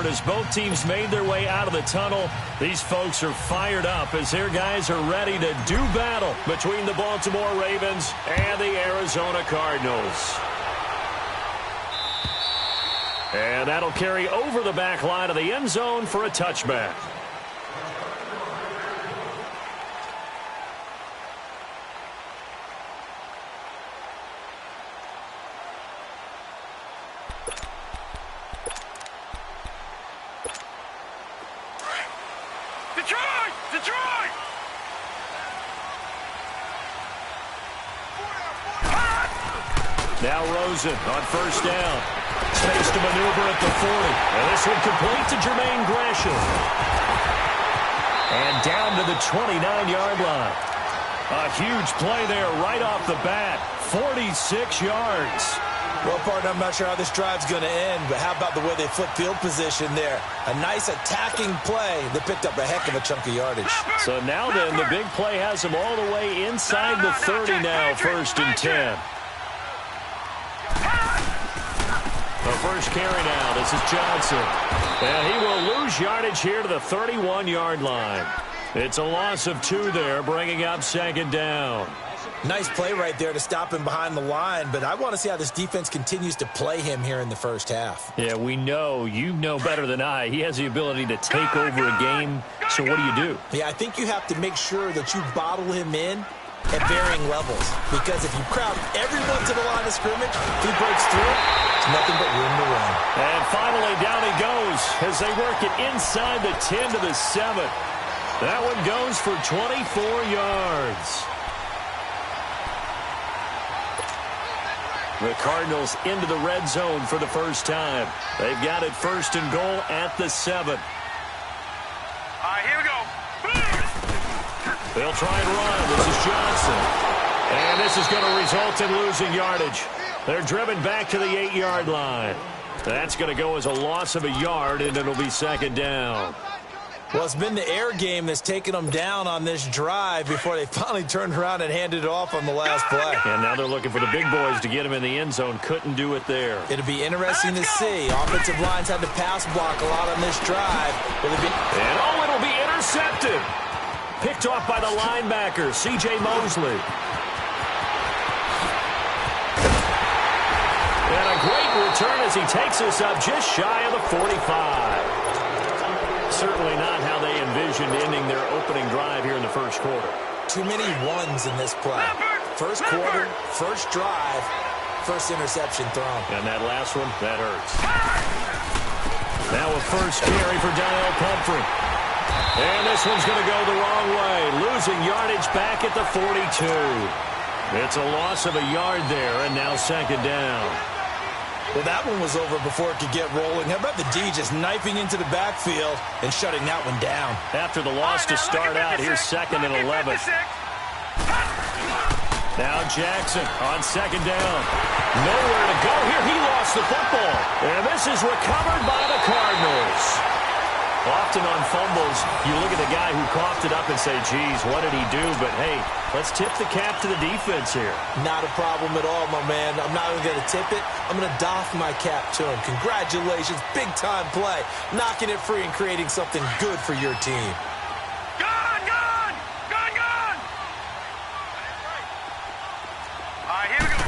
scored as both teams made their way out of the tunnel. These folks are fired up as their guys are ready to do battle between the Baltimore Ravens and the Arizona Cardinals. And that'll carry over the back line of the end zone for a touchback. Now Rosen on first down. Space to maneuver at the 40. And this one complete to Jermaine Gresham. And down to the 29-yard line. A huge play there right off the bat. 46 yards. Well, partner, I'm not sure how this drive's going to end, but how about the way they flip field position there? A nice attacking play that picked up a heck of a chunk of yardage. So now then, the big play has them all the way inside the 30 now, first and 10. The first carry now. This is Johnson. And he will lose yardage here to the 31-yard line. It's a loss of 2 there, bringing up second down. Nice play right there to stop him behind the line, but I want to see how this defense continues to play him here in the first half. Yeah, we know. You know better than I. He has the ability to take over a game. So what do? Yeah, I think you have to make sure that you bottle him in at varying levels, because if you crowd everyone to the line of scrimmage, if he breaks through, it's nothing but room to run. And finally down he goes as they work it inside the 10 to the 7. That one goes for 24 yards. The Cardinals into the red zone for the first time. They've got it first and goal at the 7. All right, here we go. They'll try and run. This is Johnson. And this is going to result in losing yardage. They're driven back to the 8-yard line. That's going to go as a loss of a yard, and it'll be second down. Well, it's been the air game that's taken them down on this drive before they finally turned around and handed it off on the last play. And now they're looking for the big boys to get him in the end zone. Couldn't do it there. It'll be interesting to see. Offensive lines had to pass block a lot on this drive. And it'll be intercepted. Picked off by the linebacker, C.J. Mosley. And a great return as he takes us up just shy of the 45. Certainly not how they envisioned ending their opening drive here in the first quarter. Too many ones in this play. First quarter, first drive, first interception thrown. And that last one, that hurts. Now a first carry for Donnell Pumphrey. And this one's going to go the wrong way. Losing yardage back at the 42. It's a loss of a yard there, and now second down. Well, that one was over before it could get rolling. How about the D just knifing into the backfield and shutting that one down? After the loss to start out, here's second and 11. Now Jackson on second down. Nowhere to go here. He lost the football. And this is recovered by the Cardinals. Often on fumbles, you look at the guy who coughed it up and say, geez, what did he do? But, hey, let's tip the cap to the defense here. Not a problem at all, my man. I'm not even going to tip it. I'm going to doff my cap to him. Congratulations. Big-time play. Knocking it free and creating something good for your team. Gone! Gone! Gone! Gone! All right, here we go.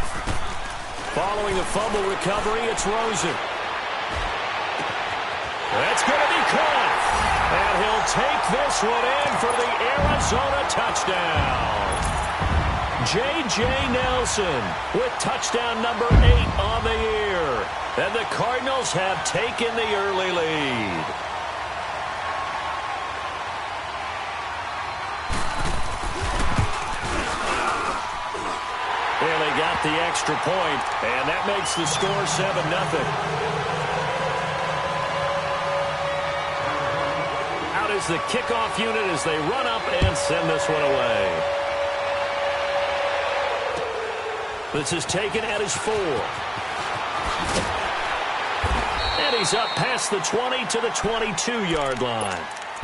Following the fumble recovery, it's Rosen. That's going to be caught. And he'll take this one in for the Arizona touchdown. J.J. Nelson with touchdown number 8 on the year. And the Cardinals have taken the early lead. And they got the extra point, and that makes the score 7-0. Is the kickoff unit as they run up and send this one away. This is taken at his 4. And he's up past the 20 to the 22-yard line.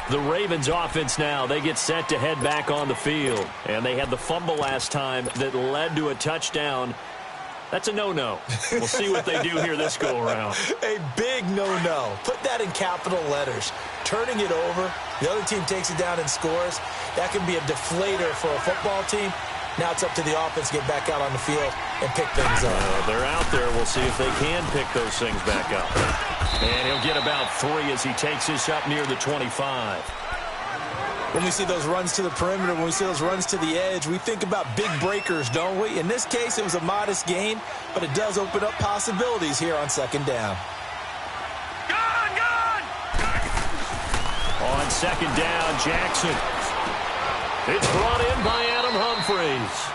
The Ravens offense now, they get set to head back on the field. And they had the fumble last time that led to a touchdown. That's a no-no. We'll see what they do here this go-around. A big no-no. Put that in capital letters. Turning it over, the other team takes it down and scores. That can be a deflator for a football team. Now it's up to the offense to get back out on the field and pick things up. They're out there. We'll see if they can pick those things back up. And he'll get about 3 as he takes this up near the 25. When we see those runs to the perimeter, when we see those runs to the edge, we think about big breakers, don't we? In this case, it was a modest gain, but it does open up possibilities here on second down. Gone! On second down, Jackson. It's brought in by Adam Humphries.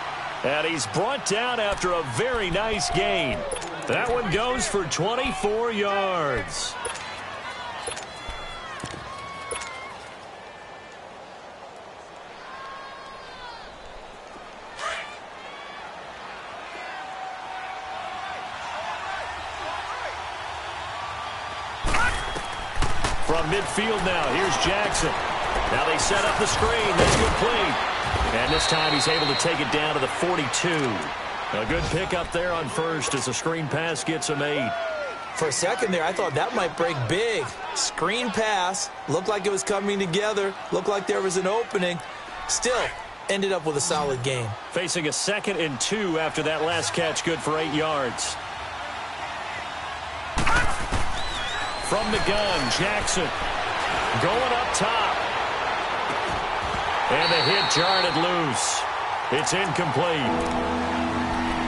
And he's brought down after a very nice gain. That one goes for 24 yards. From midfield now, here's Jackson. Now they set up the screen. That's complete. And this time he's able to take it down to the 42. A good pickup there on first as the screen pass gets him 8. For a second there, I thought that might break big. Screen pass. Looked like it was coming together. Looked like there was an opening. Still, ended up with a solid gain. Facing a 2nd and 2 after that last catch, good for 8 yards. From the gun, Jackson going up top. And the hit jarred it loose. It's incomplete.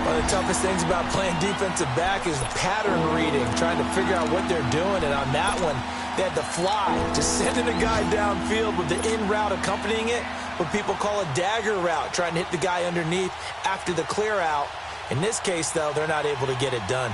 One of the toughest things about playing defensive back is pattern reading, trying to figure out what they're doing. And on that one, they had to fly, just sending a guy downfield with the in route accompanying it, what people call a dagger route, trying to hit the guy underneath after the clear out. In this case, though, they're not able to get it done.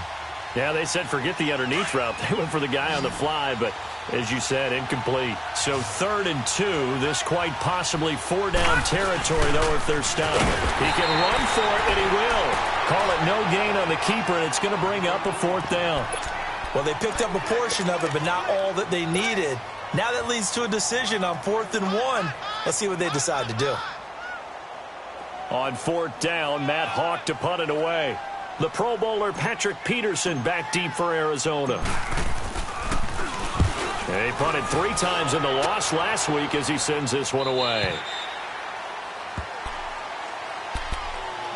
Yeah, they said forget the underneath route. They went for the guy on the fly, but as you said, incomplete. So 3rd and 2, this quite possibly 4-down territory, though, if they're stopped. He can run for it, and he will. Call it no gain on the keeper, and it's going to bring up a 4th down. Well, they picked up a portion of it, but not all that they needed. Now that leads to a decision on 4th and 1. Let's see what they decide to do. On 4th down, Matt Hawk to punt it away. The Pro Bowler Patrick Peterson back deep for Arizona. He punted 3 times in the loss last week as he sends this one away.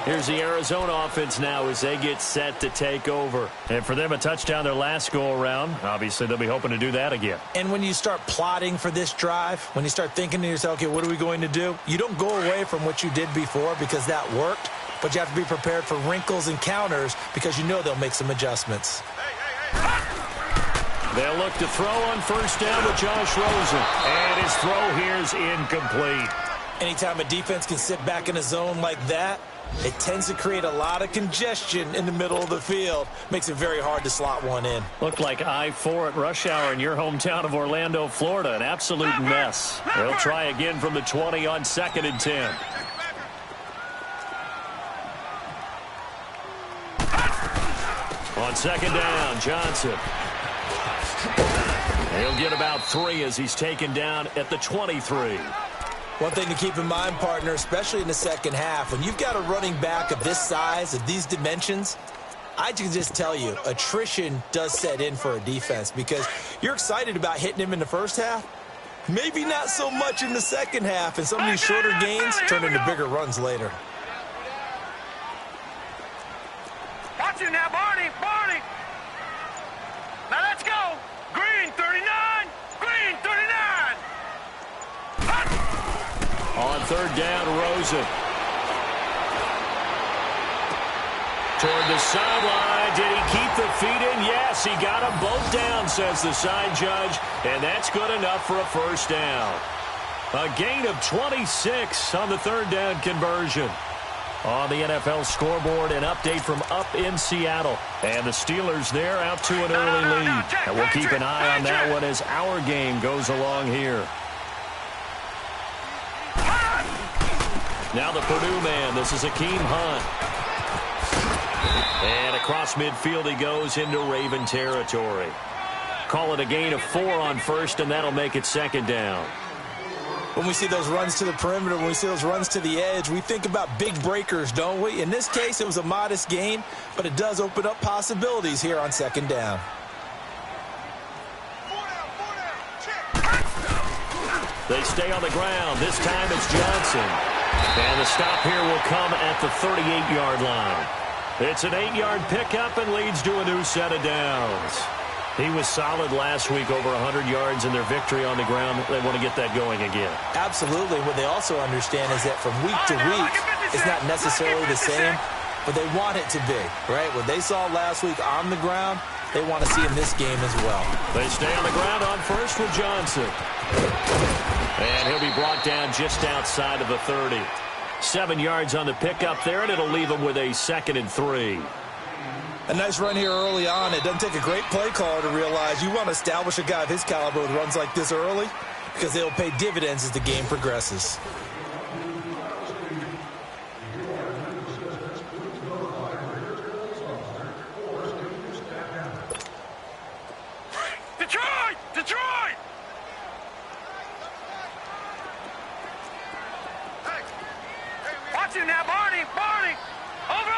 Here's the Arizona offense now as they get set to take over. And for them, a touchdown their last go-around. Obviously, they'll be hoping to do that again. And when you start plotting for this drive, when you start thinking to yourself, okay, what are we going to do? You don't go away from what you did before because that worked. But you have to be prepared for wrinkles and counters because you know they'll make some adjustments. They'll look to throw on 1st down with Josh Rosen. And his throw here is incomplete. Anytime a defense can sit back in a zone like that, it tends to create a lot of congestion in the middle of the field. Makes it very hard to slot one in. Looked like I-4 at rush hour in your hometown of Orlando, Florida. An absolute mess. They'll try again from the 20 on 2nd and 10. On 2nd down, Johnson. He'll get about 3 as he's taken down at the 23. One thing to keep in mind, partner, especially in the second half, when you've got a running back of this size, of these dimensions, I can just tell you, attrition does set in for a defense because you're excited about hitting him in the first half. Maybe not so much in the second half, and some of these shorter gains turn into bigger runs later. Watch it now, Barney. Now let's go. Green 39. Green 39. On 3rd down, Rosen. Toward the sideline. Did he keep the feet in? Yes, he got them both down, says the side judge. And that's good enough for a 1st down. A gain of 26 on the 3rd down conversion. On the NFL scoreboard, an update from up in Seattle. And the Steelers there out to an early lead. And we'll keep an eye on that one as our game goes along here. Now the Purdue man. This is Akeem Hunt. And across midfield he goes into Raven territory. Call it a gain of 4 on 1st, and that'll make it 2nd down. When we see those runs to the perimeter, when we see those runs to the edge, we think about big breakers, don't we? In this case, it was a modest gain, but it does open up possibilities here on second down. They stay on the ground. This time it's Johnson. And the stop here will come at the 38-yard line. It's an 8-yard pickup and leads to a new set of downs. He was solid last week, over 100 yards in their victory on the ground. They want to get that going again. Absolutely. What they also understand is that from week to week, it's not necessarily the same, but they want it to be, right? What they saw last week on the ground, they want to see in this game as well. They stay on the ground on first with Johnson. And he'll be brought down just outside of the 30. 7 yards on the pickup there, and it'll leave him with a 2nd and 3. A nice run here early on. It doesn't take a great play caller to realize you want to establish a guy of his caliber with runs like this early because they'll pay dividends as the game progresses. Detroit! Detroit! Watch it now, Barney! Barney! Over!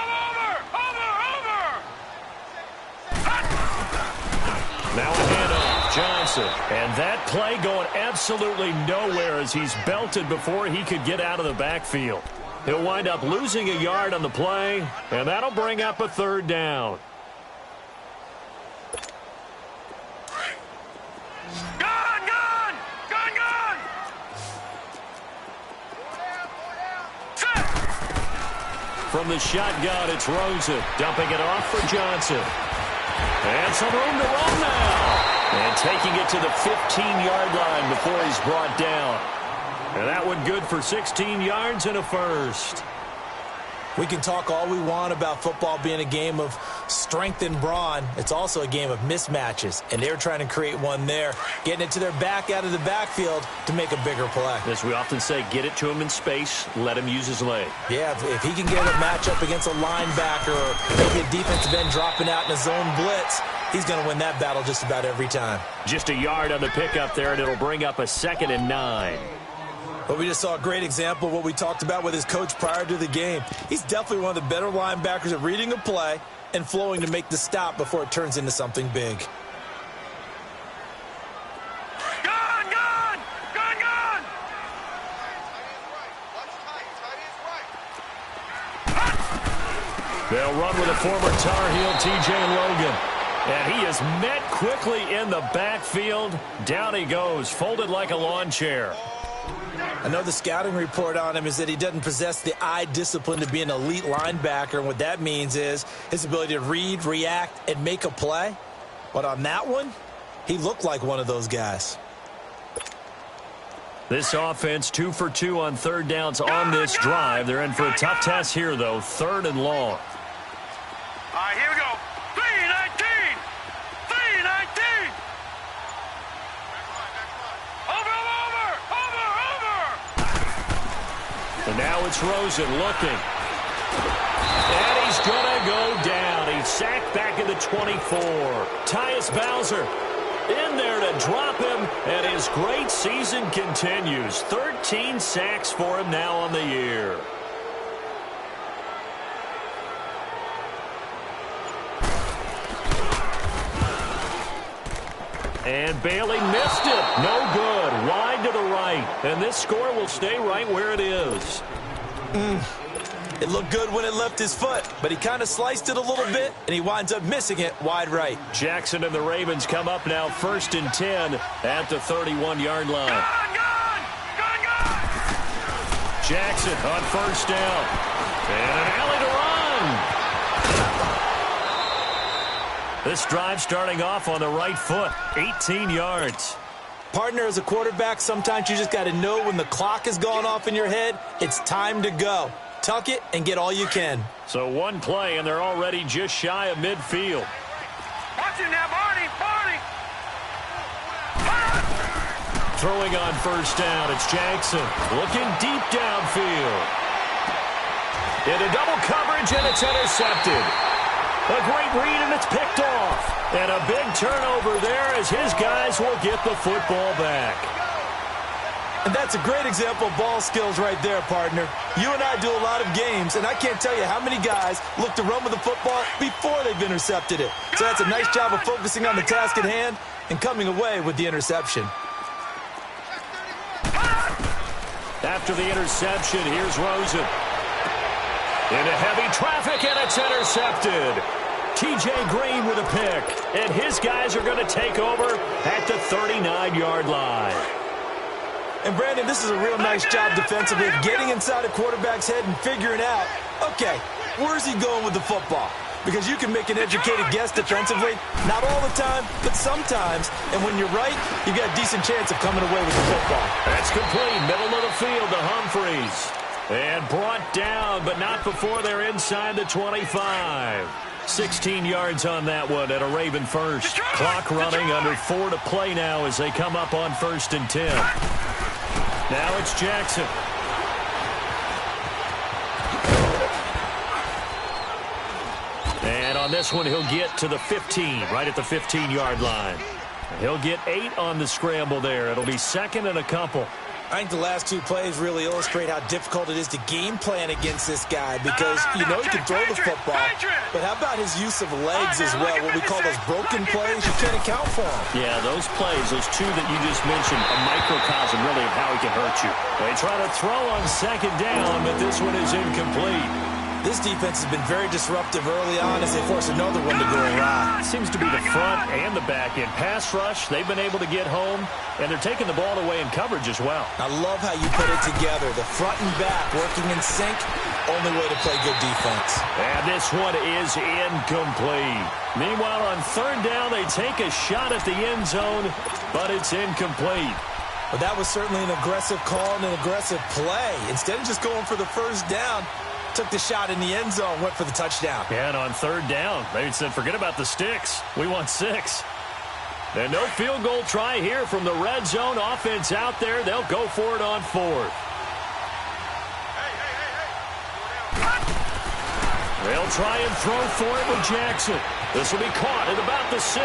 Now a handoff, Johnson. And that play going absolutely nowhere as he's belted before he could get out of the backfield. He'll wind up losing a yard on the play, and that'll bring up a 3rd down. From the shotgun, it's Rosen, dumping it off for Johnson. And some room to run now. And taking it to the 15-yard line before he's brought down. And that one good for 16 yards and a first. We can talk all we want about football being a game of strength and brawn. It's also a game of mismatches, and they're trying to create one there, getting it to their back out of the backfield to make a bigger play. As we often say, get it to him in space, let him use his leg. Yeah, if he can get a matchup against a linebacker or maybe a defensive end dropping out in a zone blitz, he's going to win that battle just about every time. Just a yard on the pickup there, and it'll bring up a 2nd and 9. But we just saw a great example of what we talked about with his coach prior to the game. He's definitely one of the better linebackers at reading a play and flowing to make the stop before it turns into something big. Gun! They'll run with a former Tar Heel, T.J. Logan. And he is met quickly in the backfield. Down he goes, folded like a lawn chair. I know the scouting report on him is that he doesn't possess the eye discipline to be an elite linebacker. And what that means is his ability to read, react, and make a play. But on that one, he looked like one of those guys. This offense 2 for 2 on 3rd downs on this drive. They're in for a tough test here, though. 3rd and long. All right, here we go. 3-19! And now it's Rosen looking. And he's going to go down. He's sacked back at the 24. Tyus Bowser in there to drop him, and his great season continues. 13 sacks for him now on the year. And Bailey missed it. No good. Wide to the right. And this score will stay right where it is. It looked good when it left his foot, but he kind of sliced it a little bit, and he winds up missing it wide right. Jackson and the Ravens come up now 1st and 10 at the 31-yard line. Jackson on 1st down. And an alley to run. This drive starting off on the right foot, 18 yards. Partner, as a quarterback, sometimes you just got to know when the clock has gone off in your head, it's time to go. Tuck it and get all you can. So one play, and they're already just shy of midfield. Watch it now, Barney! Throwing on 1st down, it's Jackson. Looking deep downfield. Into double coverage, and it's intercepted. A great read, and it's picked off. And a big turnover there as his guys will get the football back. And that's a great example of ball skills right there, partner. You and I do a lot of games, and I can't tell you how many guys look to run with the football before they've intercepted it. So that's a nice job of focusing on the task at hand and coming away with the interception. After the interception, here's Rosen. Into heavy traffic, and it's intercepted. T.J. Green with a pick, and his guys are going to take over at the 39-yard line. And, Brandon, this is a real nice job defensively of getting inside a quarterback's head and figuring out, okay, where's he going with the football? Because you can make an educated guess defensively, not all the time, but sometimes. And when you're right, you've got a decent chance of coming away with the football. That's complete. Middle of the field to Humphreys. And brought down, but not before they're inside the 25. 16 yards on that one at a Raven first. Clock running, under 4 to play now as they come up on 1st and 10. Now it's Jackson. And on this one, he'll get to the 15, right at the 15-yard line. He'll get 8 on the scramble there. It'll be 2nd and a couple. I think the last 2 plays really illustrate how difficult it is to game plan against this guy because you know he can throw the football, but how about his use of legs as well, what we call those broken plays? You can't account for them. Yeah, those plays, those 2 that you just mentioned, a microcosm really of how he can hurt you. They try to throw on 2nd down, but this one is incomplete. This defense has been very disruptive early on as they force another one to go awry. Seems to be the front and the back end. Pass rush, they've been able to get home, and they're taking the ball away in coverage as well. I love how you put it together. The front and back working in sync, only way to play good defense. And this one is incomplete. Meanwhile, on 3rd down, they take a shot at the end zone, but it's incomplete. Well, that was certainly an aggressive call and an aggressive play. Instead of just going for the 1st down, took the shot in the end zone, went for the touchdown. Yeah, and on 3rd down, they said, forget about the sticks. We want 6. And no field goal try here from the red zone. Offense out there. They'll go for it on 4th. They'll try and throw for it with Jackson. This will be caught at about the 6.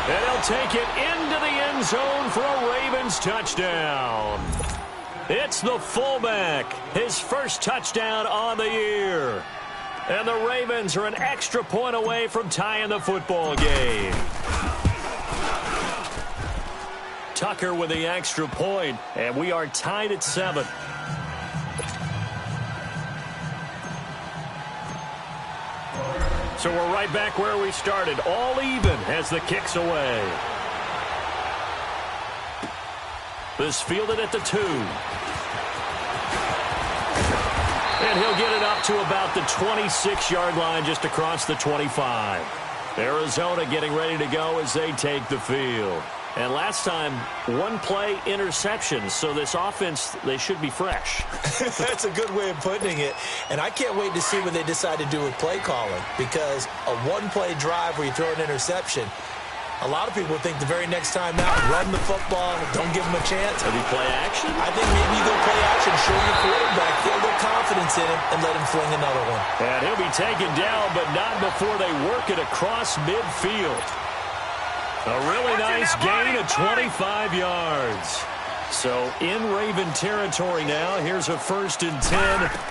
And they'll take it into the end zone for a Ravens touchdown. It's the fullback, his first touchdown on the year. And the Ravens are an extra point away from tying the football game. Tucker with the extra point, and we are tied at 7. So we're right back where we started, all even as the kick's away. This fielded at the 2. And he'll get it up to about the 26-yard line just across the 25. Arizona getting ready to go as they take the field. And last time, 1 play interception, so this offense, they should be fresh. That's a good way of putting it. And I can't wait to see what they decide to do with play calling because a 1-play drive where you throw an interception, a lot of people think the very next time out, run the football, don't give them a chance. Maybe play action? I think maybe you go play action, show your quarterback, feel a little confidence in him, and let him fling another one. And he'll be taken down, but not before they work it across midfield. A really nice gain of 25 yards. So in Raven territory now. Here's a 1st and 10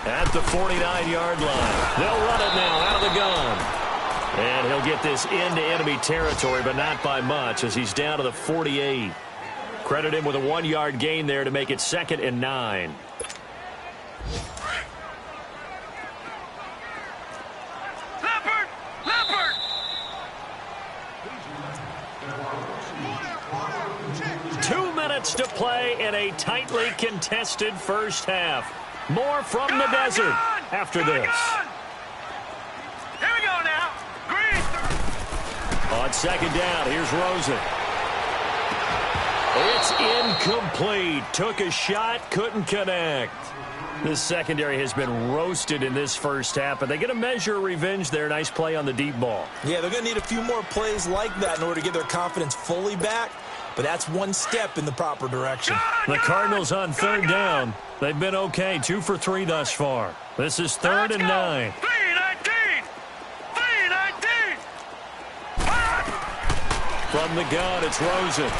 at the 49-yard line. They'll run it now out of the gun. And he'll get this into enemy territory, but not by much as he's down to the 48. Credit him with a 1-yard gain there to make it 2nd and 9. Leopard! 2 minutes to play in a tightly contested first half. More from the desert after this. Here we go now. Green. On 2nd down, here's Rosen. It's incomplete. Took a shot, couldn't connect. This secondary has been roasted in this first half, but they get a measure of revenge there. Nice play on the deep ball. Yeah, they're going to need a few more plays like that in order to get their confidence fully back, but that's one step in the proper direction. The Cardinals on 3rd down. They've been okay, 2 for 3 thus far. This is 3rd and 9. 3-19. From the gun, it's Rosen.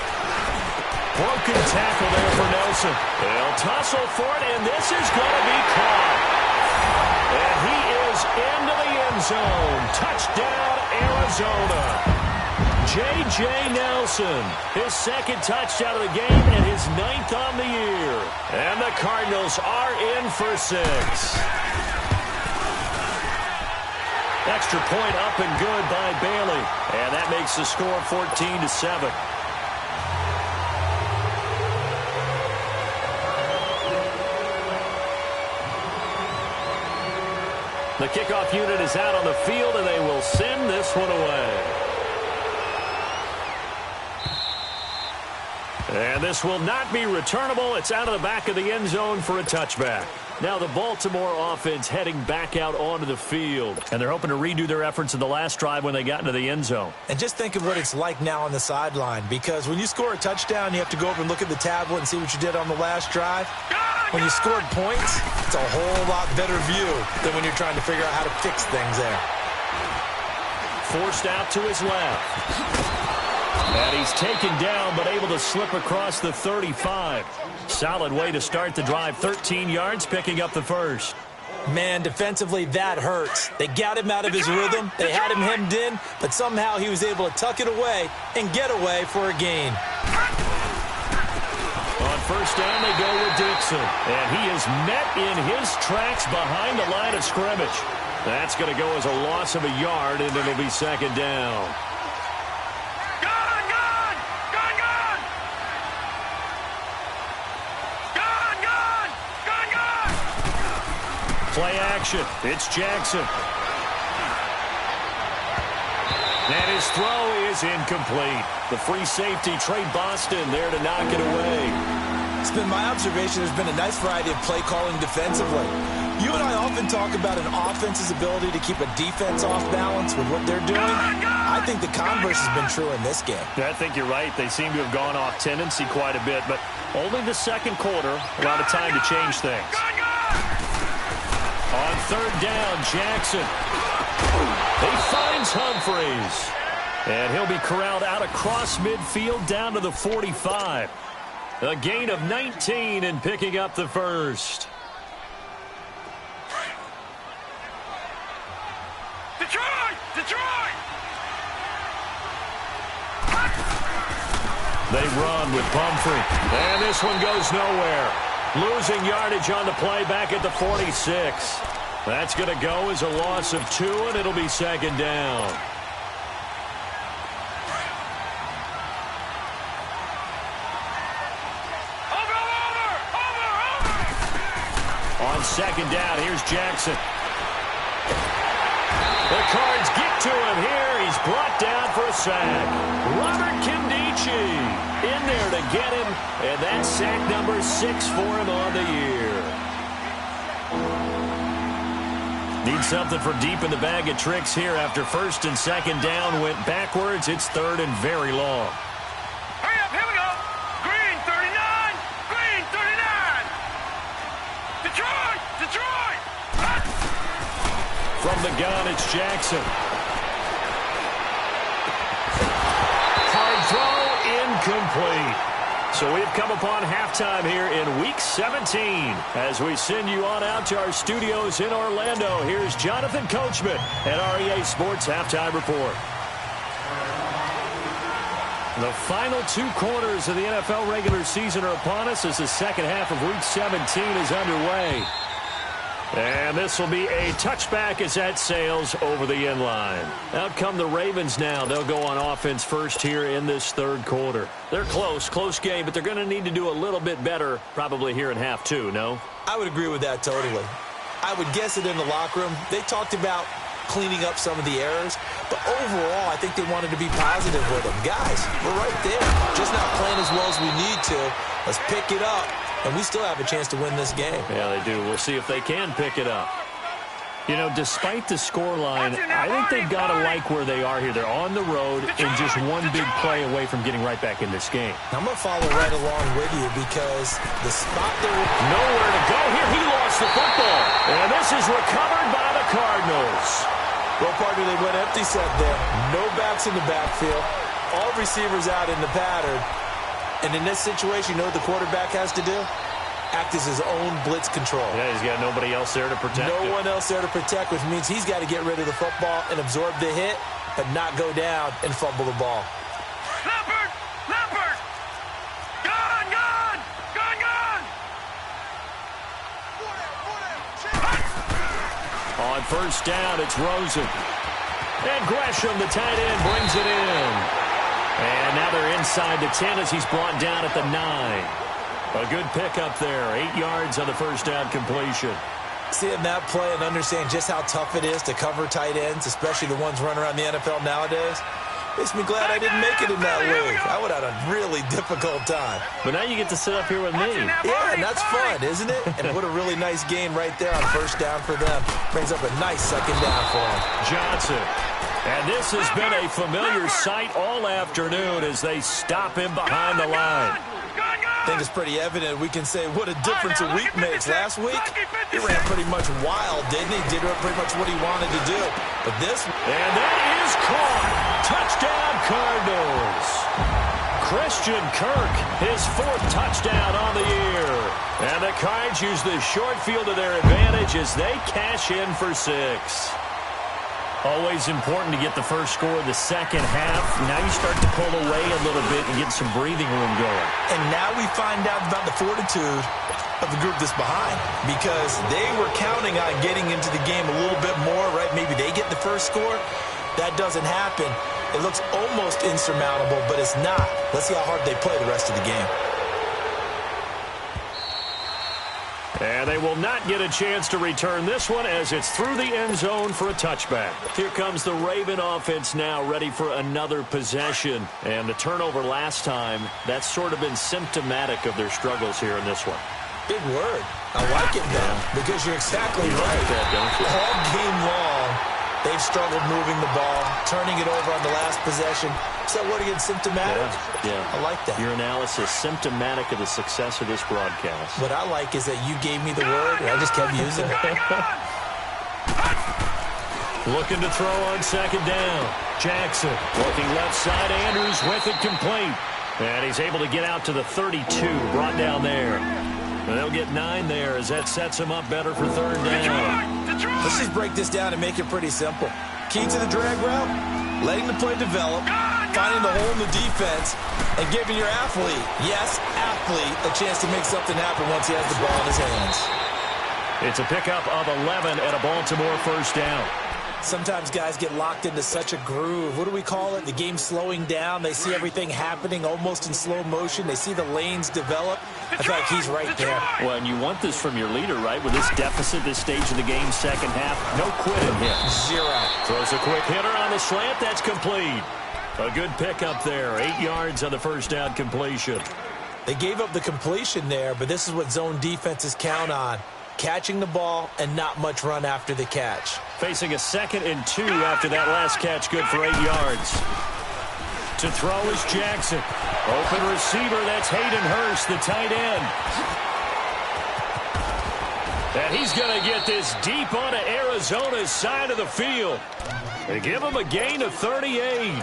Broken tackle there for Nelson. They'll tussle for it, and this is going to be caught. And he is into the end zone. Touchdown, Arizona. J.J. Nelson, his second touchdown of the game and his 9th on the year. And the Cardinals are in for 6. Extra point up and good by Bailey. And that makes the score 14-7. The kickoff unit is out on the field, and they will send this one away. And this will not be returnable. It's out of the back of the end zone for a touchback. Now the Baltimore offense heading back out onto the field. And they're hoping to redo their efforts in the last drive when they got into the end zone. And just think of what it's like now on the sideline. Because when you score a touchdown, you have to go over and look at the tablet and see what you did on the last drive. When you scored points, it's a whole lot better view than when you're trying to figure out how to fix things there. Forced out to his left. And he's taken down, but able to slip across the 35. Solid way to start the drive. 13 yards, picking up the first. Man, defensively, that hurts. They got him out of his rhythm. They had him hemmed in, but somehow he was able to tuck it away and get away for a gain. On first down, they go with Dixon. And he is met in his tracks behind the line of scrimmage. That's going to go as a loss of a yard, and it'll be second down. Play action. It's Jackson. And his throw is incomplete. The free safety, Trey Boston, there to knock it away. It's been my observation there's been a nice variety of play calling defensively. You and I often talk about an offense's ability to keep a defense off balance with what they're doing. I think the converse has been true in this game. I think you're right. They seem to have gone off tendency quite a bit, but only the second quarter, a lot of time to change things. On third down, Jackson. He finds Humphreys. And he'll be corralled out across midfield down to the 45. A gain of 19 and picking up the first. Detroit! Detroit! They run with Pumphrey. And this one goes nowhere. Losing yardage on the play back at the 46. That's going to go as a loss of 2, and it'll be second down. Over! On second down, here's Jackson. The Cards get to him here. He's brought down for a sack. Robert Kindici in there to get him, and that's sack number 6 for him on the year. Need something for deep in the bag of tricks here after first and second down went backwards. It's third and very long. Hurry up, here we go. Green 39, green 39. Detroit, Detroit. From the gun, it's Jackson. Hard throw, incomplete. So we've come upon halftime here in Week 17. As we send you on out to our studios in Orlando, here's Jonathan Coachman at REA Sports Halftime Report. The final 2 quarters of the NFL regular season are upon us as the second half of Week 17 is underway. And this will be a touchback as that sails over the end line. Out come the Ravens now. They'll go on offense first here in this third quarter. They're close game, but they're going to need to do a little bit better probably here in half 2, no? I would agree with that totally. I would guess it in the locker room. They talked about cleaning up some of the errors, but overall, I think they wanted to be positive with them. Guys, we're right there. Just not playing as well as we need to. Let's pick it up. And we still have a chance to win this game. Yeah, they do. We'll see if they can pick it up. You know, despite the scoreline, I think they've got to like where they are here. They're on the road and just one big play away from getting right back in this game. I'm going to follow right along with you because the spot there... Nowhere to go here. He lost the football. And this is recovered by the Cardinals. Well, partner, they went empty set there. No backs in the backfield. All receivers out in the pattern. And in this situation, you know what the quarterback has to do? Act as his own blitz control. Yeah, he's got nobody else there to protect him. No one else there to protect, which means he's got to get rid of the football and absorb the hit, but not go down and fumble the ball. Leopard! Leopard! Gone! Gone! Gone! Gone! On first down, it's Rosen. And Gresham, the tight end, brings it in. And now they're inside the 10 as he's brought down at the 9. A good pickup there. 8 yards on the first down completion. Seeing that play and understand just how tough it is to cover tight ends, especially the ones running around the NFL nowadays, makes me glad I didn't make it in that league. I would have had a really difficult time. But now you get to sit up here with me. Yeah, and that's fun, isn't it? And what a really nice game right there on first down for them. Brings up a nice second down for them. Johnson. And this has been a familiar sight all afternoon as they stop him behind the line. I think it's pretty evident. We can say what a difference a week makes. Last week, he ran pretty much wild, didn't he? Did pretty much what he wanted to do. But this... And that is caught. Touchdown, Cardinals. Christian Kirk, his 4th touchdown on the year. And the Cards use the short field to their advantage as they cash in for 6. Always important to get the first score of the second half. Now you start to pull away a little bit and get some breathing room going. And now we find out about the fortitude of the group that's behind, because they were counting on getting into the game a little bit more, right? Maybe they get the first score. That doesn't happen. It looks almost insurmountable, but it's not. Let's see how hard they play the rest of the game. And they will not get a chance to return this one as it's through the end zone for a touchback. Here comes the Raven offense now, ready for another possession. And the turnover last time, that's sort of been symptomatic of their struggles here in this one. Big word. I like it, though, because you're exactly right. All game long, they've struggled moving the ball, turning it over on the last possession. Is that word again, symptomatic? Yeah. I like that. Your analysis, symptomatic of the success of this broadcast. What I like is that you gave me the word, and I just kept using it. Looking to throw on second down. Jackson working left side. Andrews with it complete. And he's able to get out to the 32, brought down there. And they'll get 9 there as that sets him up better for third down. Let's just break this down and make it pretty simple. Key to the drag route, letting the play develop, finding the hole in the defense, and giving your athlete, yes, athlete, a chance to make something happen once he has the ball in his hands. It's a pickup of 11 and a Baltimore first down. Sometimes guys get locked into such a groove. What do we call it? The game slowing down. They see everything happening almost in slow motion. They see the lanes develop. I feel like he's right there. Well, and you want this from your leader, right? With this deficit, this stage of the game, second half, no quitting him. 0. Throws a quick hitter on the slant. That's complete. A good pickup there. 8 yards on the first down completion. They gave up the completion there, but this is what zone defenses count on. Catching the ball and not much run after the catch. Facing a 2nd and 2 after that last catch, good for 8 yards. To throw is Jackson. Open receiver, that's Hayden Hurst, the tight end. And he's going to get this deep onto Arizona's side of the field. They give him a gain of 38.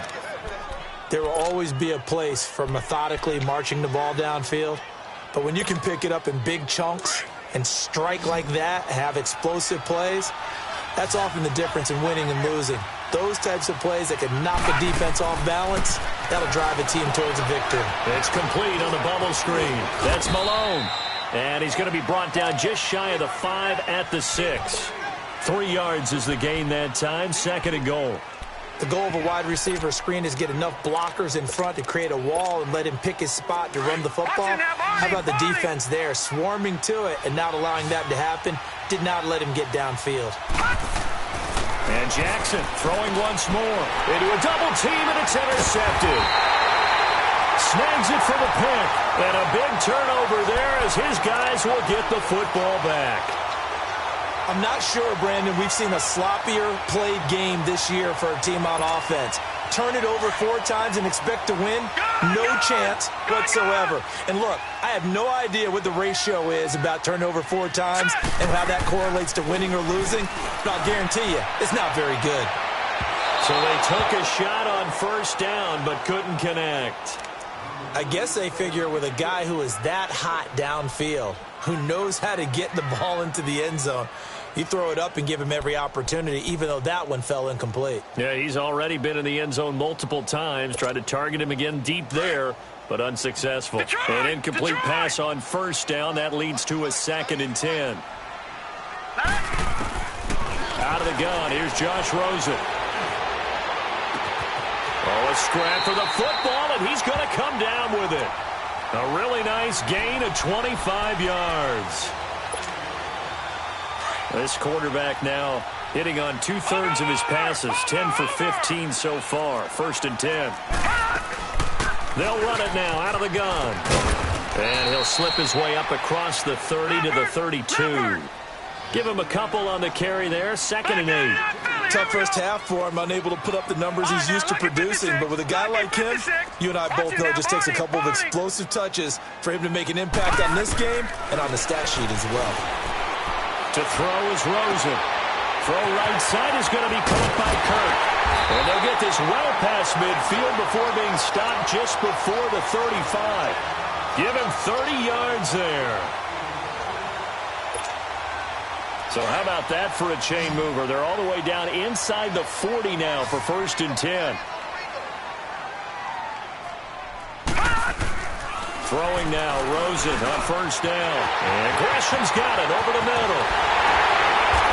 There will always be a place for methodically marching the ball downfield. But when you can pick it up in big chunks and strike like that, have explosive plays, that's often the difference in winning and losing. Those types of plays that can knock a defense off balance, that'll drive a team towards a victory. It's complete on the bubble screen. That's Malone. And he's going to be brought down just shy of the 5 at the 6. 3 yards is the gain that time, 2nd and goal. The goal of a wide receiver screen is get enough blockers in front to create a wall and let him pick his spot to run the football. How about the defense there, swarming to it and not allowing that to happen? Did not let him get downfield. And Jackson throwing once more into a double team, and it's intercepted. Snags it for the pick, and a big turnover there as his guys will get the football back. I'm not sure, Brandon, we've seen a sloppier played game this year for a team on offense. Turn it over 4 times and expect to win? No chance whatsoever. And look, I have no idea what the ratio is about turnover 4 times and how that correlates to winning or losing, but I'll guarantee you, it's not very good. So they took a shot on first down but couldn't connect. I guess they figure with a guy who is that hot downfield, who knows how to get the ball into the end zone, you throw it up and give him every opportunity, even though that one fell incomplete. Yeah, he's already been in the end zone multiple times. Tried to target him again deep there, but unsuccessful. An incomplete pass on first down. That leads to a 2nd and 10. Out of the gun, here's Josh Rosen. Oh, a scrap for the football, and he's going to come down with it. A really nice gain of 25 yards. This quarterback now hitting on 2/3 of his passes, 10 for 15 so far. 1st and 10. They'll run it now out of the gun. And he'll slip his way up across the 30 to the 32. Give him a couple on the carry there. 2nd and 8. Tough first half for him, unable to put up the numbers he's used to producing. But with a guy like him, you and I both know it just takes a couple of explosive touches for him to make an impact on this game and on the stat sheet as well. To throw is Rosen. Throw right side is going to be caught by Kirk. And they'll get this well past midfield before being stopped just before the 35. Give him 30 yards there. So how about that for a chain mover? They're all the way down inside the 40 now for 1st and 10. Throwing now, Rosen on 1st down. And Gresham's got it over the middle.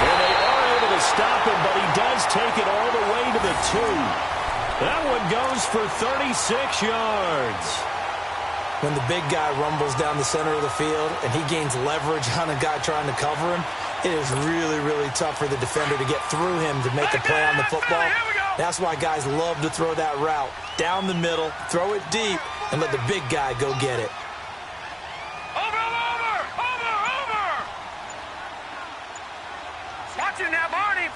And they are able to stop him, but he does take it all the way to the 2. That one goes for 36 yards. When the big guy rumbles down the center of the field and he gains leverage on a guy trying to cover him, it is really, really tough for the defender to get through him to make a play on the football. That's why guys love to throw that route down the middle, throw it deep, and let the big guy go get it. Over! Watch it now, Barney!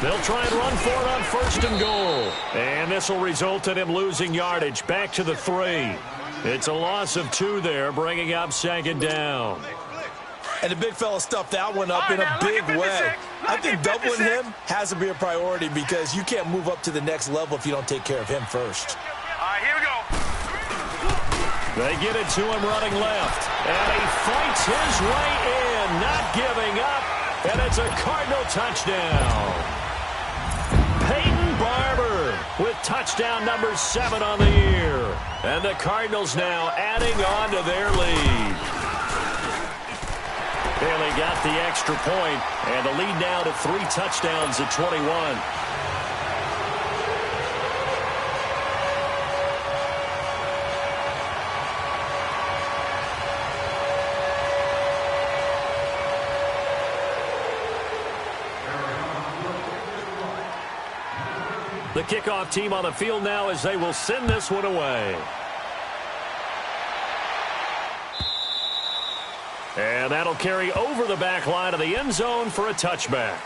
They'll try and run for it on 1st and goal. And this will result in him losing yardage back to the 3. It's a loss of 2 there, bringing up 2nd down. And the big fella stuffed that one up in a big way. I think doubling him has to be a priority because you can't move up to the next level if you don't take care of him first. All right, here we go. They get it to him running left. And he fights his way in, not giving up. And it's a Cardinal touchdown. Peyton Barber with touchdown number 7 on the year. And the Cardinals now adding on to their lead. Bailey got the extra point, and the lead now to 3 touchdowns at 21. The kickoff team on the field now as they will send this one away. And that'll carry over the back line of the end zone for a touchback.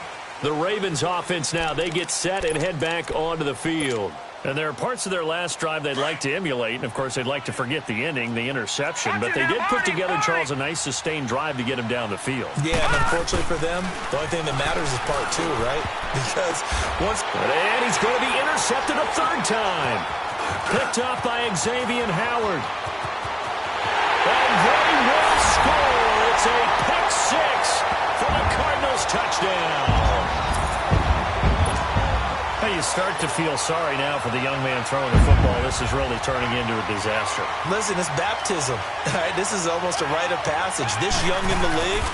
The Ravens offense now, they get set and head back onto the field. And there are parts of their last drive they'd like to emulate. And, of course, they'd like to forget the ending, the interception. But they did put together, Charles, a nice sustained drive to get him down the field. Yeah, and unfortunately for them, the only thing that matters is part 2, right? Because once... And he's going to be intercepted a 3rd time. Picked up by Xavier Howard. And they will score. It's a pick 6 for the Cardinals touchdown. You start to feel sorry now for the young man throwing the football. This is really turning into a disaster. Listen, it's baptism. All right, this is almost a rite of passage. This young in the league,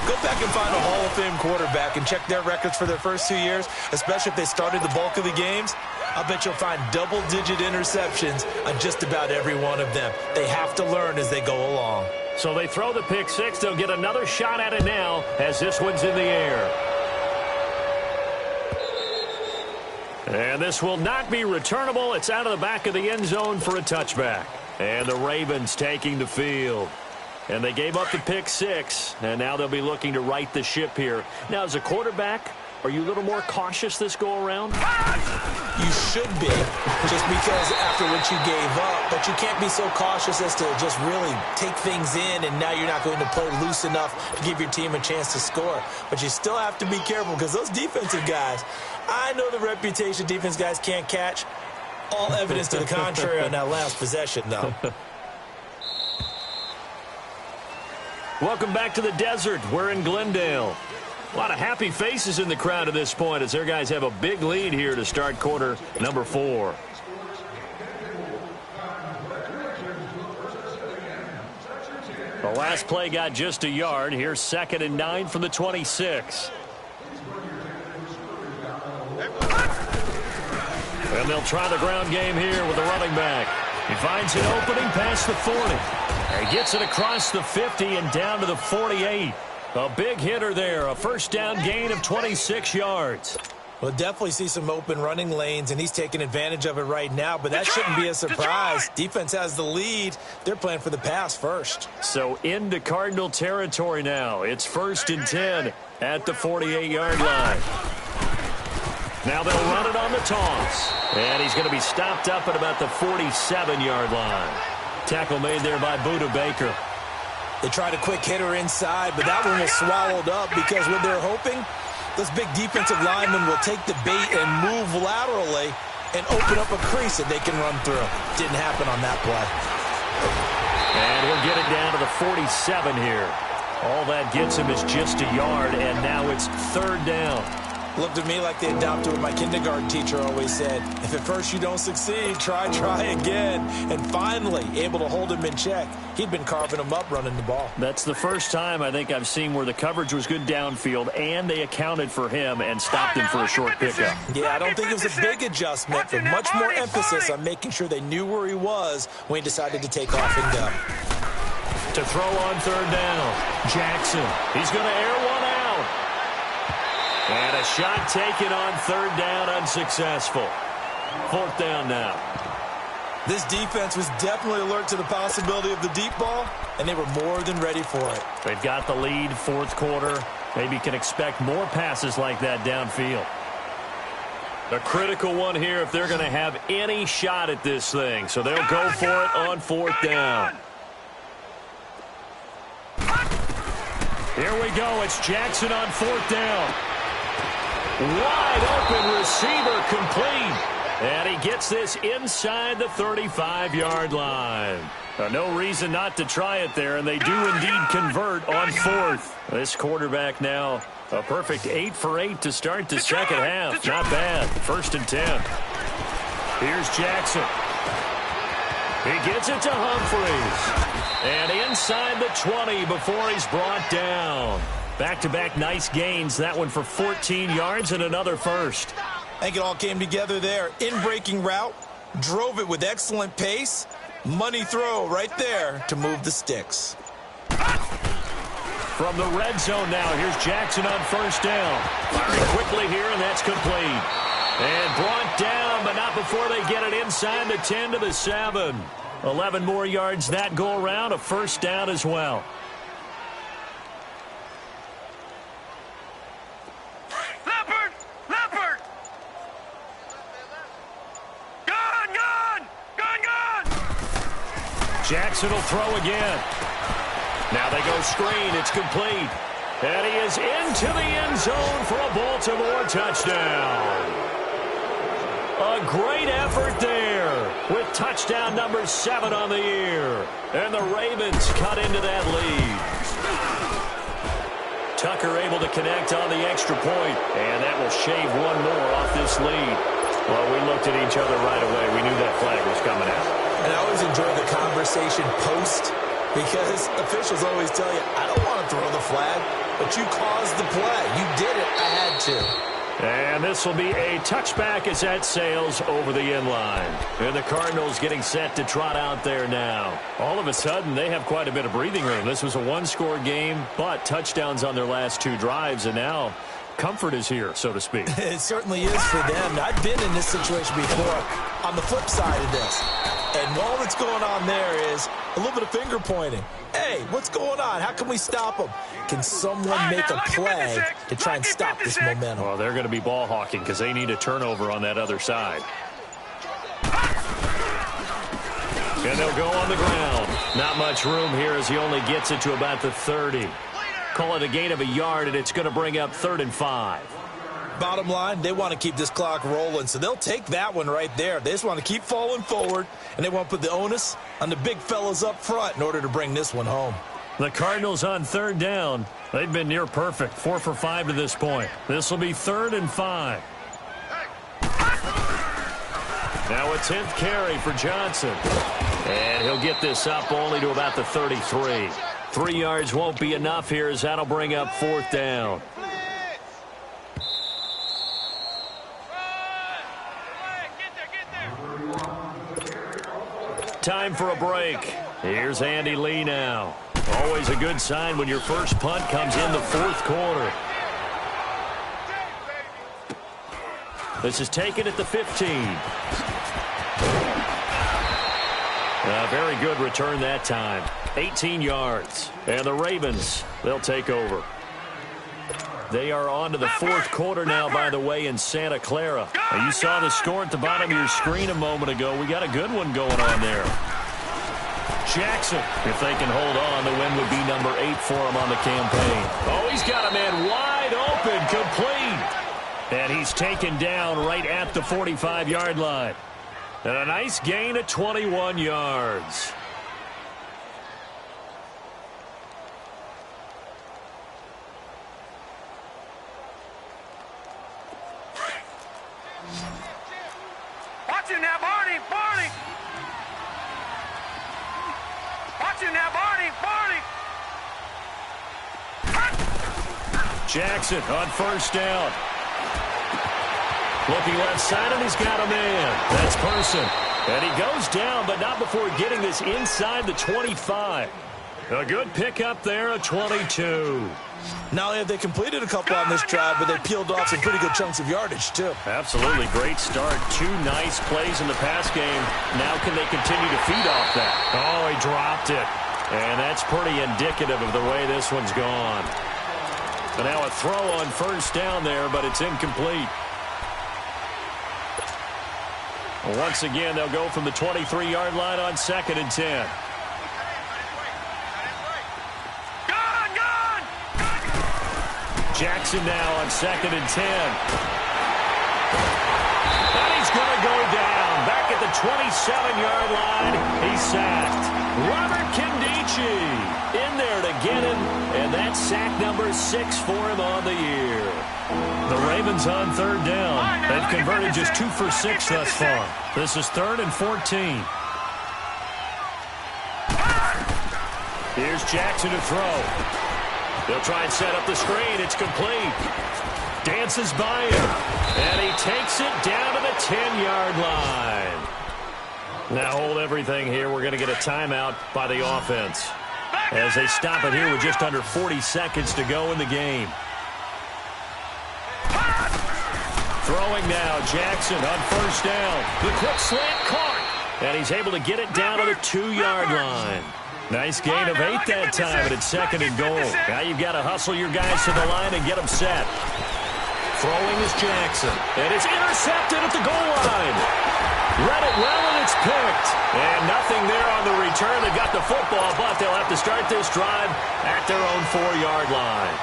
go back and find a Hall of Fame quarterback and check their records for their first 2 years, especially if they started the bulk of the games. I bet you'll find double-digit interceptions on just about every one of them. They have to learn as they go along. So they throw the pick 6. They'll get another shot at it now as this one's in the air. And this will not be returnable. It's out of the back of the end zone for a touchback. And the Ravens taking the field. And they gave up the pick 6, and now they'll be looking to right the ship here. Now, as a quarterback, are you a little more cautious this go-around? You should be, just because after what you gave up. But you can't be so cautious as to just really take things in, and now you're not going to play loose enough to give your team a chance to score. But you still have to be careful because those defensive guys, I know the reputation defense guys can't catch. All evidence to the contrary on that last possession, though. Welcome back to the desert. We're in Glendale. A lot of happy faces in the crowd at this point as their guys have a big lead here to start quarter number 4. The last play got just a yard. Here's 2nd and 9 from the 26. And they'll try the ground game here with the running back. He finds an opening past the 40. He gets it across the 50 and down to the 48. A big hitter there. A first down gain of 26 yards. We'll definitely see some open running lanes, and he's taking advantage of it right now, but that shouldn't be a surprise. Defense has the lead. They're playing for the pass first. So into Cardinal territory now. It's 1st and 10 at the 48-yard line. Now they'll run it on the toss. And he's going to be stopped up at about the 47-yard line. Tackle made there by Buda Baker. They tried a quick hitter inside, but that one was swallowed up because what they're hoping, this big defensive lineman will take the bait and move laterally and open up a crease that they can run through. Didn't happen on that play. And he'll get it down to the 47 here. All that gets him is just a yard, and now it's 3rd down. Looked at me like they adopted what my kindergarten teacher always said. If at first you don't succeed, try again. And finally, able to hold him in check. He'd been carving him up running the ball. That's the first time I think I've seen where the coverage was good downfield, and they accounted for him and stopped him for a short pickup. Yeah, I don't think it was a big adjustment, but much more emphasis on making sure they knew where he was when he decided to take off and go. To throw on 3rd down, Jackson. He's going to air one out. And a shot taken on 3rd down, unsuccessful. 4th down now. This defense was definitely alert to the possibility of the deep ball, and they were more than ready for it. They've got the lead, 4th quarter. Maybe can expect more passes like that downfield. A critical one here if they're going to have any shot at this thing. So they'll go for it on 4th down. Here we go. It's Jackson on 4th down. Wide open receiver complete. And he gets this inside the 35-yard line. No reason not to try it there, and they do indeed convert on 4th. This quarterback now a perfect 8 for 8 to start the second half. Not bad. 1st and 10. Here's Jackson. He gets it to Humphreys. And inside the 20 before he's brought down. Back-to-back nice gains. That one for 14 yards and another first. I think it all came together there. In-breaking route. Drove it with excellent pace. Money throw right there to move the sticks. From the red zone now, here's Jackson on 1st down. Firing quickly here, and that's complete. And brought down, but not before they get it inside the 10 to the 7. 11 more yards that go around, a 1st down as well. Leopard! Gun! Jackson will throw again. Now they go screen. It's complete. And he is into the end zone for a Baltimore touchdown. A great effort there with touchdown number 7 on the year. And the Ravens cut into that lead. Tucker able to connect on the extra point, and that will shave one more off this lead. Well, we looked at each other right away. We knew that flag was coming out. And I always enjoy the conversation post, because officials always tell you, I don't want to throw the flag, but you caused the play. You did it. I had to. And this will be a touchback as that sails over the end line. And the Cardinals getting set to trot out there now. All of a sudden, they have quite a bit of breathing room. This was a one-score game, but touchdowns on their last 2 drives, and now comfort is here, so to speak. It certainly is for them. I've been in this situation before on the flip side of this. And all that's going on there is a little bit of finger pointing. Hey, what's going on? How can we stop them? Can someone make a play to try and stop this momentum? Well, they're going to be ball hawking because they need a turnover on that other side. And they'll go on the ground. Not much room here as he only gets it to about the 30. Call it a gain of a yard, and it's going to bring up 3rd and 5. Bottom line, they want to keep this clock rolling, so they'll take that one right there. They just want to keep falling forward, and they want to put the onus on the big fellas up front in order to bring this one home. The Cardinals on third down. They've been near perfect, 4 for 5 to this point. This will be 3rd and 5. Now a 10th carry for Johnson. And he'll get this up only to about the 33. 3 yards won't be enough here as that'll bring up 4th down. Time for a break. Here's Andy Lee now. Always a good sign when your first punt comes in the 4th quarter. This is taken at the 15. A very good return that time. 18 yards. And the Ravens, they'll take over. They are on to the 4th quarter now, by the way, in Santa Clara. Now, you saw the score at the bottom of your screen a moment ago. We got a good one going on there. Jackson, if they can hold on, the win would be number 8 for him on the campaign. Oh, he's got a man wide open, complete. And he's taken down right at the 45-yard line. And a nice gain of 21 yards. Watch it now, Barney! Barney! Watch it now, Barney! Barney! Jackson on first down. Looking left side, and he's got a man. That's Person. And he goes down, but not before getting this inside the 25. A good pickup there, a 22. Not only have they completed a couple on this drive, but they peeled off some pretty good chunks of yardage, too. Absolutely great start. 2 nice plays in the pass game. Now can they continue to feed off that? Oh, he dropped it. And that's pretty indicative of the way this one's gone. And now a throw on first down there, but it's incomplete. Once again, they'll go from the 23-yard line on 2nd and 10. Jackson now on 2nd and 10. And he's going to go down. Back at the 27-yard line. He's sacked. Robert Kindici in there to get him. And that's sack number 6 for him on the year. The Ravens on third down. They've converted just 2 for 6 thus far. This is 3rd and 14. Here's Jackson to throw. They'll try and set up the screen. It's complete. Dances by him. And he takes it down to the 10-yard line. Now hold everything here. We're going to get a timeout by the offense as they stop it here with just under 40 seconds to go in the game. Throwing now, Jackson on first down. The quick slant caught. And he's able to get it down to the 2-yard line. Nice gain of 8 that time, and it's 2nd and goal. Now you've got to hustle your guys to the line and get them set. Throwing is Jackson. And it's intercepted at the goal line. Read it well, and it's picked. And nothing there on the return. They got the football, but they'll have to start this drive at their own 4-yard line.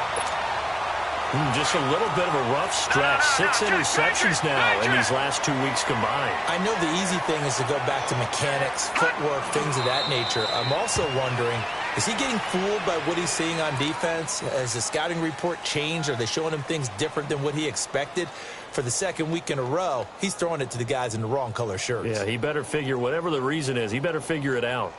Just a little bit of a rough stretch. 6 interceptions now in these last 2 weeks combined. I know the easy thing is to go back to mechanics, footwork, things of that nature. I'm also wondering, is he getting fooled by what he's seeing on defense? Has the scouting report changed? Are they showing him things different than what he expected? For the 2nd week in a row, he's throwing it to the guys in the wrong color shirts. Yeah, he better figure, whatever the reason is, he better figure it out.